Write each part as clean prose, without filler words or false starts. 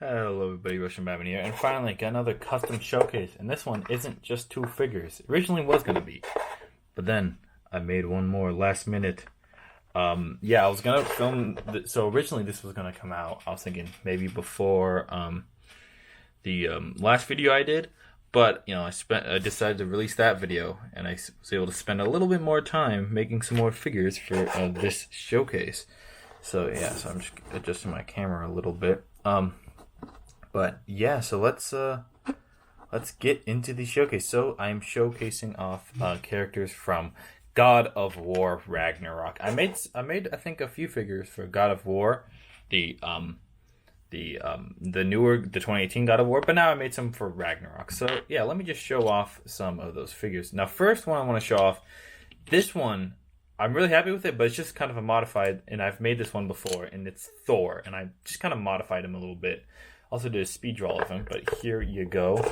Hello everybody, Russian Batman here, and finally got another custom showcase, and this one isn't just two figures. It originally was going to be, but then I made one more last minute. Yeah, I was going to film, so originally this was going to come out, I was thinking maybe before the last video I did, but you know, I decided to release that video, and I was able to spend a little bit more time making some more figures for this showcase. So yeah, so I'm just adjusting my camera a little bit. But yeah, so let's get into the showcase. So I'm showcasing off characters from God of War Ragnarok. I made I think a few figures for God of War, the newer 2018 God of War, but now I made some for Ragnarok. So yeah, let me just show off some of those figures. Now, first one I want to show off, this one I'm really happy with it, but it's just kind of a modified, and I've made this one before, and it's Thor, and I just kind of modified him a little bit. Also did a speed draw of him, but here you go.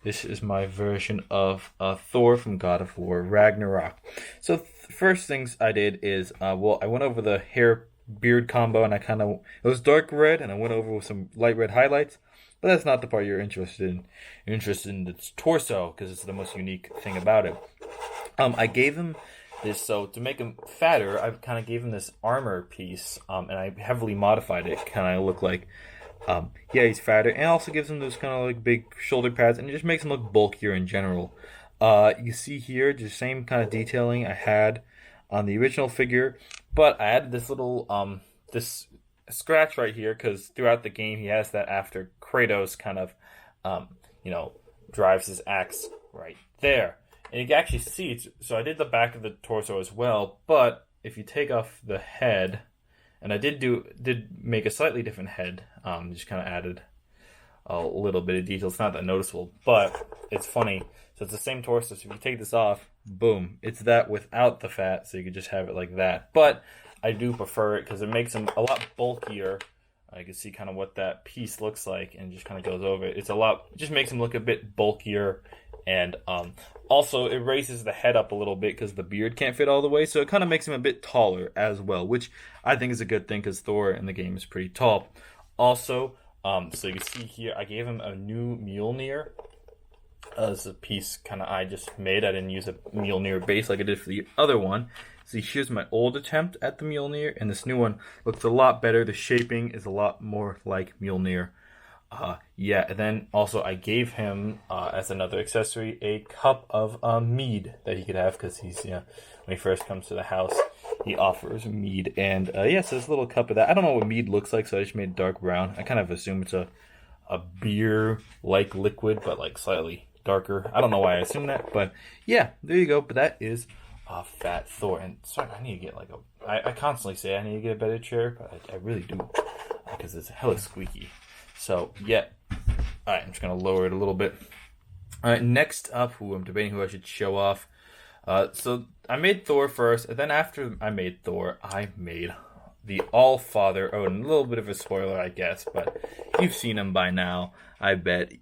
This is my version of Thor from God of War Ragnarok. So first things I did is, well, I went over the hair beard combo, and it was dark red, and I went over with some light red highlights. But that's not the part you're interested in. You're interested in its torso, because it's the most unique thing about it. I gave him this, so to make him fatter, I kind of gave him this armor piece, and I heavily modified it, kind of look like, yeah, he's fatter, and also gives him those kind of like big shoulder pads, and it just makes him look bulkier in general. You see here the same kind of detailing I had on the original figure, but I added this little this scratch right here, because throughout the game he has that after Kratos kind of you know, drives his axe right there. And you can actually see it. So I did the back of the torso as well, but if you take off the head, and I did make a slightly different head, just kind of added a little bit of detail. It's not that noticeable, but it's funny. So it's the same torso, so if you take this off, boom, it's that without the fat, so you could just have it like that. But I do prefer it because it makes him a lot bulkier. I can see kind of what that piece looks like, and just kind of goes over it. It just makes him look a bit bulkier, and also it raises the head up a little bit because the beard can't fit all the way, so it kind of makes him a bit taller as well, which I think is a good thing because Thor in the game is pretty tall. Also, so you can see here, I gave him a new Mjolnir as a piece kind of I just made. I didn't use a Mjolnir base like I did for the other one. See, here's my old attempt at the Mjolnir, and this new one looks a lot better. The shaping is a lot more like Mjolnir. Yeah, and then also I gave him, as another accessory, a cup of mead that he could have, because he's, when he first comes to the house, he offers mead. And yeah, so this little cup of that. I don't know what mead looks like, so I just made it dark brown. I kind of assume it's a beer-like liquid, but like slightly darker. I don't know why I assume that, but yeah, there you go. But that is Fat Thor. And sorry, I need to get like I constantly say I need to get a better chair, but I really do, because it's hella squeaky. So yeah, alright, I'm just gonna lower it a little bit. Alright, next up, I'm debating who I should show off. So I made Thor first, and then after I made Thor, I made the All-Father Odin. A little bit of a spoiler, I guess, but you've seen him by now, I bet.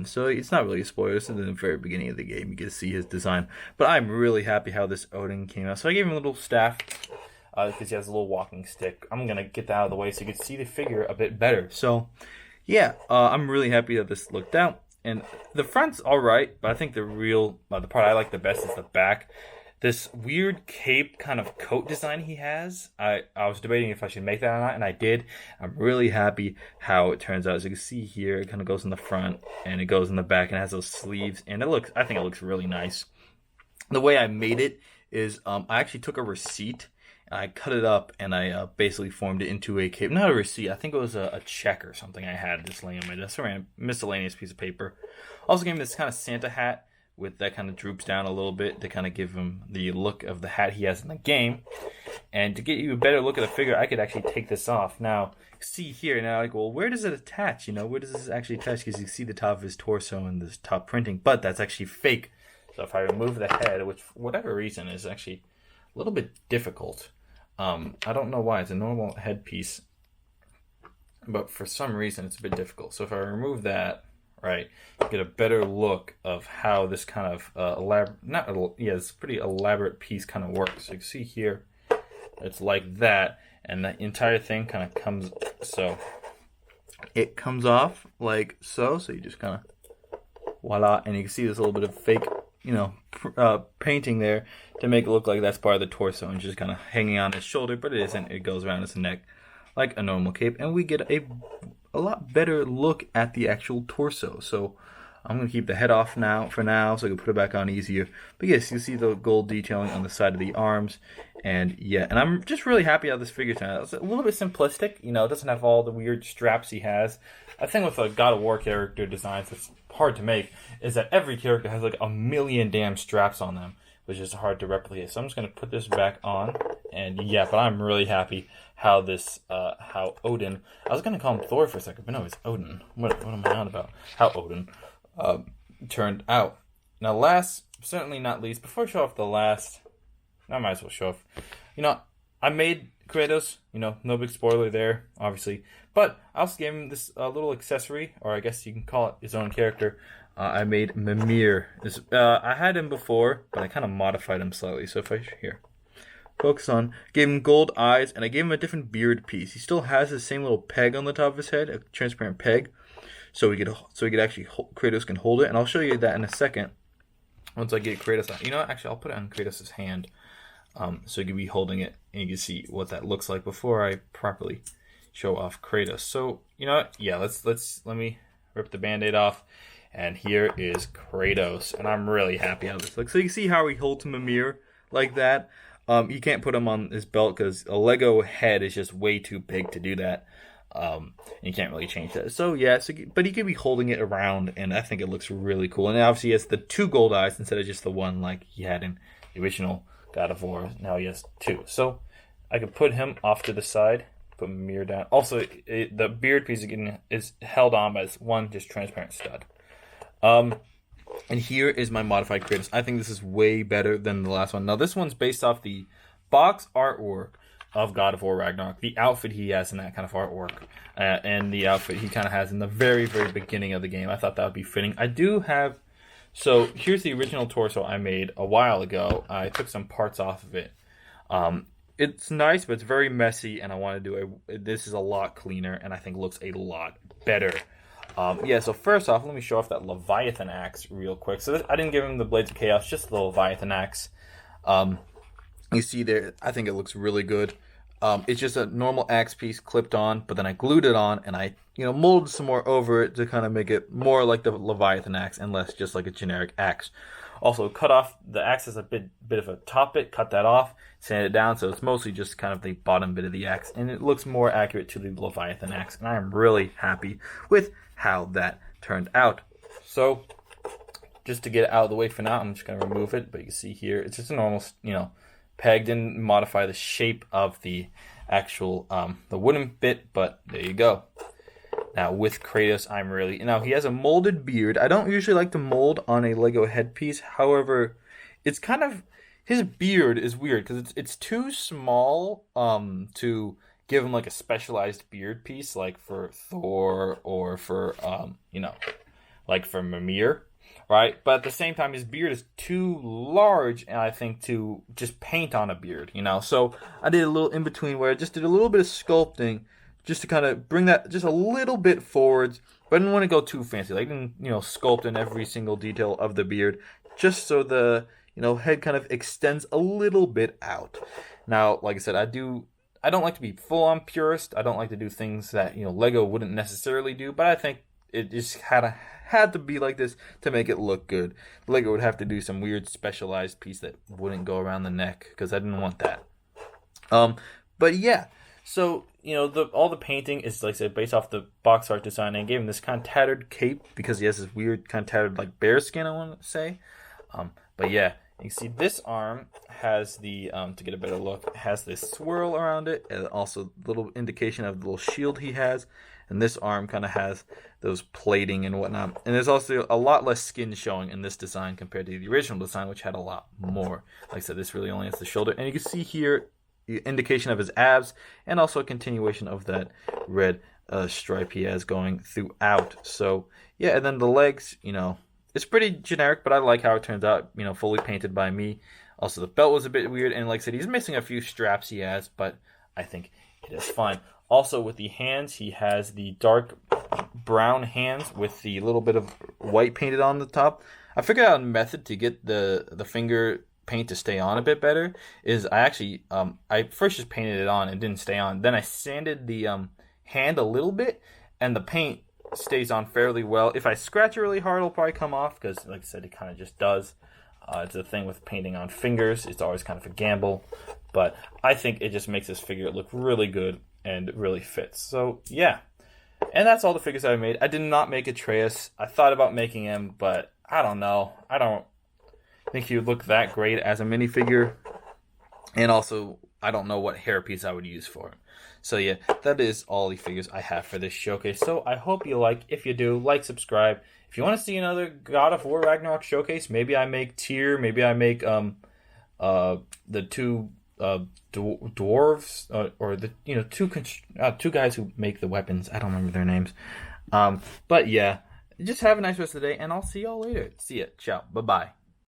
So it's not really a spoiler. This is in the very beginning of the game. You get to see his design. But I'm really happy how this Odin came out. So I gave him a little staff, because he has a little walking stick. I'm going to get that out of the way so you can see the figure a bit better. So yeah, I'm really happy that this looked out. And the front's alright, but I think the part I like the best is the back. This weird cape kind of coat design he has, I was debating if I should make that or not, and I did. I'm really happy how it turns out. As you can see here, it kind of goes in the front, and it goes in the back, and it has those sleeves, and I think it looks really nice. The way I made it is, I actually took a receipt, and I cut it up, and I basically formed it into a cape. Not a receipt, I think it was a check or something I had just laying on my desk. Sorry, a miscellaneous piece of paper. Also gave him this kind of Santa hat, with that kind of droops down a little bit to kind of give him the look of the hat he has in the game. And to get you a better look at the figure, I could actually take this off. Now, see here, now like, well, where does it attach? Where does this actually attach? Because you see the top of his torso and this top printing, but that's actually fake. So if I remove the head, which for whatever reason is actually a little bit difficult. I don't know why. It's a normal headpiece, but for some reason it's a bit difficult. So if I remove that, right, get a better look of how this kind of it's a pretty elaborate piece kind of works. So you can see here, it's like that, and the entire thing kind of comes. So it comes off like so. So you just kind of voila, and you can see there's a little bit of fake, painting there to make it look like that's part of the torso and just kind of hanging on his shoulder, but it isn't. It goes around his neck like a normal cape, and we get a lot better look at the actual torso. So I'm going to keep the head off for now, so I can put it back on easier. But yes, you see the gold detailing on the side of the arms. And yeah, and I'm just really happy how this figure turned out. It's a little bit simplistic, it doesn't have all the weird straps he has. I think with a God of War character designs, it's hard to make, is that every character has like a million damn straps on them, which is hard to replicate. So I'm just going to put this back on. And yeah, but I'm really happy how how Odin, I was going to call him Thor for a second, but no, it's Odin. What am I on about? How Odin turned out. Now, last, certainly not least, before I show off the last, I might as well show off. I made Kratos, no big spoiler there, obviously, but I also gave him this little accessory, or I guess you can call it his own character. I made Mimir. I had him before, but I kind of modified him slightly. So if I focus on, gave him gold eyes, and I gave him a different beard piece. He still has the same little peg on the top of his head, a transparent peg. So we could actually Kratos can hold it, and I'll show you that in a second. Once I get Kratos out, actually I'll put it on Kratos' hand, so you can be holding it, and you can see what that looks like before I properly show off Kratos. So yeah, let me rip the Band-Aid off, and here is Kratos, and I'm really happy how this looks. So you can see how he holds Mimir like that. You can't put him on his belt because a Lego head is just way too big to do that. You can't really change that. So yeah, but he could be holding it around, and I think it looks really cool. And obviously he has the 2 gold eyes instead of just the one like he had in the original God of War. Now he has 2. So I could put him off to the side, put Mimir down. Also, the beard piece is held on by this one just transparent stud. And here is my modified Kratos. I think this is way better than the last one. Now this one's based off the box artwork of God of War Ragnarok, the outfit he has in that kind of artwork, and the outfit he kind of has in the very, very beginning of the game. I thought that would be fitting. I do have, so here's the original torso I made a while ago. I took some parts off of it. It's nice, but it's very messy, and I want to do this is a lot cleaner, and I think looks a lot better. Yeah, so first off, let me show off that Leviathan axe real quick. So I didn't give him the Blades of Chaos, just the Leviathan axe. You see there, I think it looks really good. It's just a normal axe piece clipped on, but then I glued it on, and I molded some more over it to kind of make it more like the Leviathan axe and less just like a generic axe. Also, cut off the axe as a bit of a top bit, cut that off, sand it down, so it's mostly just kind of the bottom bit of the axe, and it looks more accurate to the Leviathan axe, and I am really happy with how that turned out. So, just to get it out of the way for now, I'm just going to remove it, but you can see here, it's just a normal, peg. Didn't modify the shape of the actual, the wooden bit, but there you go. Now, with Kratos, now he has a molded beard. I don't usually like to mold on a Lego headpiece. However, it's kind of, his beard is weird because it's too small to give him like a specialized beard piece like for Thor or for, like for Mimir, right? But at the same time, his beard is too large, and I think to just paint on a beard, So I did a little in between where I just did a little bit of sculpting just to kind of bring that just a little bit forwards, but I didn't want to go too fancy. Like, I didn't, sculpt in every single detail of the beard, just so the, head kind of extends a little bit out. Now, like I said, I don't like to be full-on purist. I don't like to do things that, Lego wouldn't necessarily do, but I think it just had to be like this to make it look good. Lego would have to do some weird specialized piece that wouldn't go around the neck, because I didn't want that. But yeah, so, all the painting is, like I said, based off the box art design. And I gave him this kind of tattered cape because he has this weird kind of tattered, like, bear skin, I want to say. But yeah, you can see this arm has the, to get a better look, has this swirl around it, and also a little indication of the little shield he has. And this arm kind of has those plating and whatnot. And there's also a lot less skin showing in this design compared to the original design, which had a lot more. Like I said, this really only has the shoulder. And you can see here the indication of his abs, and also a continuation of that red stripe he has going throughout. So yeah, and then the legs, it's pretty generic, but I like how it turns out, fully painted by me. Also, the belt was a bit weird, and like I said, he's missing a few straps he has, but I think it is fine. Also, with the hands, he has the dark brown hands with the little bit of white painted on the top. I figured out a method to get the finger paint to stay on a bit better. Is I actually I first just painted it on and didn't stay on. Then I sanded the hand a little bit, and the paint stays on fairly well. If I scratch it really hard, it'll probably come off because, like I said, it kind of just does. It's a thing with painting on fingers. It's always kind of a gamble, but I think it just makes this figure look really good and really fits. So yeah, and that's all the figures I made. I did not make Atreus. I thought about making him, but I don't know. I don't think he would look that great as a minifigure, and also I don't know what hairpiece I would use for him. So yeah, that is all the figures I have for this showcase. So I hope you like. If you do, like, subscribe. If you want to see another God of War Ragnarok showcase, maybe I make Tyr, maybe I make the two dwarves or the two guys who make the weapons. I don't remember their names. But yeah, just have a nice rest of the day, and I'll see y'all later. See ya. Ciao. Bye bye.